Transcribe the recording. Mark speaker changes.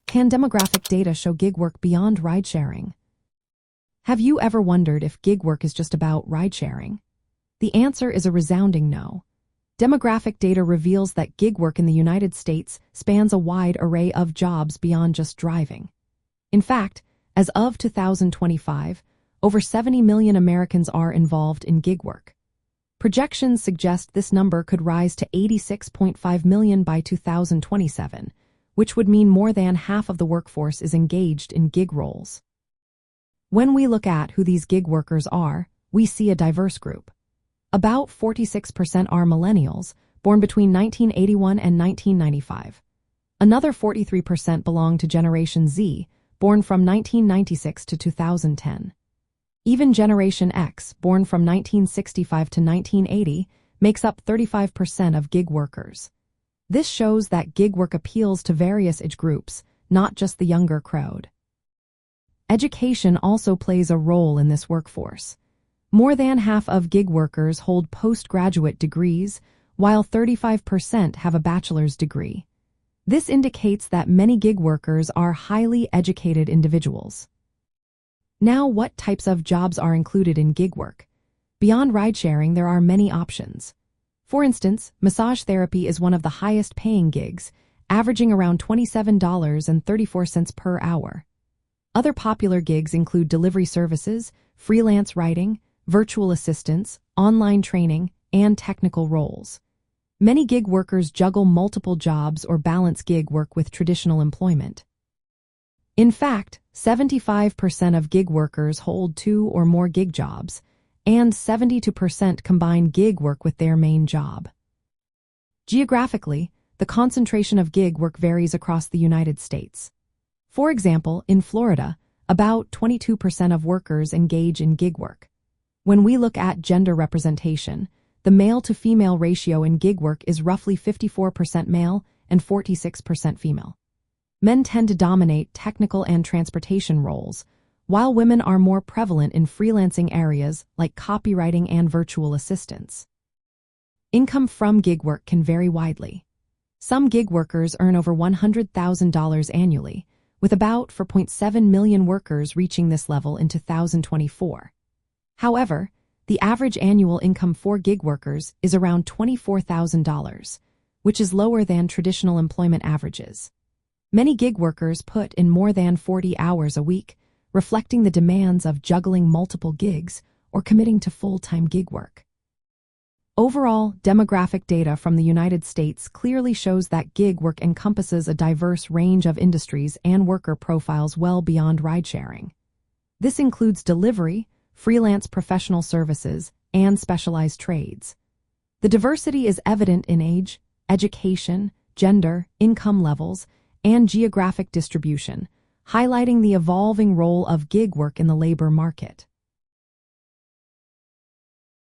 Speaker 1: Can demographic data show gig work beyond ride-sharing? Have you ever wondered if gig work is just about ride-sharing? The answer is a resounding no. Demographic data reveals that gig work in the United States spans a wide array of jobs beyond just driving. In fact, as of 2025, over 70 million Americans are involved in gig work. Projections suggest this number could rise to 86.5 million by 2027, which would mean more than half of the workforce is engaged in gig roles. When we look at who these gig workers are, we see a diverse group. About 46% are millennials, born between 1981 and 1995. Another 43% belong to Generation Z, born from 1996 to 2010. Even Generation X, born from 1965 to 1980, makes up 35% of gig workers. This shows that gig work appeals to various age groups, not just the younger crowd. Education also plays a role in this workforce. More than half of gig workers hold postgraduate degrees, while 35% have a bachelor's degree. This indicates that many gig workers are highly educated individuals. Now, what types of jobs are included in gig work? Beyond ride-sharing, there are many options. For instance, massage therapy is one of the highest-paying gigs, averaging around $27.34 per hour. Other popular gigs include delivery services, freelance writing, virtual assistants, online training, and technical roles. Many gig workers juggle multiple jobs or balance gig work with traditional employment. In fact, 75% of gig workers hold 2 or more gig jobs, and 72% combine gig work with their main job. Geographically, the concentration of gig work varies across the United States. For example, in Florida, about 22% of workers engage in gig work. When we look at gender representation, the male-to-female ratio in gig work is roughly 54% male and 46% female. Men tend to dominate technical and transportation roles, while women are more prevalent in freelancing areas like copywriting and virtual assistants. Income from gig work can vary widely. Some gig workers earn over $100,000 annually, with about 4.7 million workers reaching this level in 2024. However, the average annual income for gig workers is around $24,000, which is lower than traditional employment averages. Many gig workers put in more than 40 hours a week, reflecting the demands of juggling multiple gigs or committing to full-time gig work. Overall, demographic data from the United States clearly shows that gig work encompasses a diverse range of industries and worker profiles well beyond ride-sharing. This includes delivery, freelance professional services, and specialized trades. The diversity is evident in age, education, gender, income levels, and geographic distribution, highlighting the evolving role of gig work in the labor market.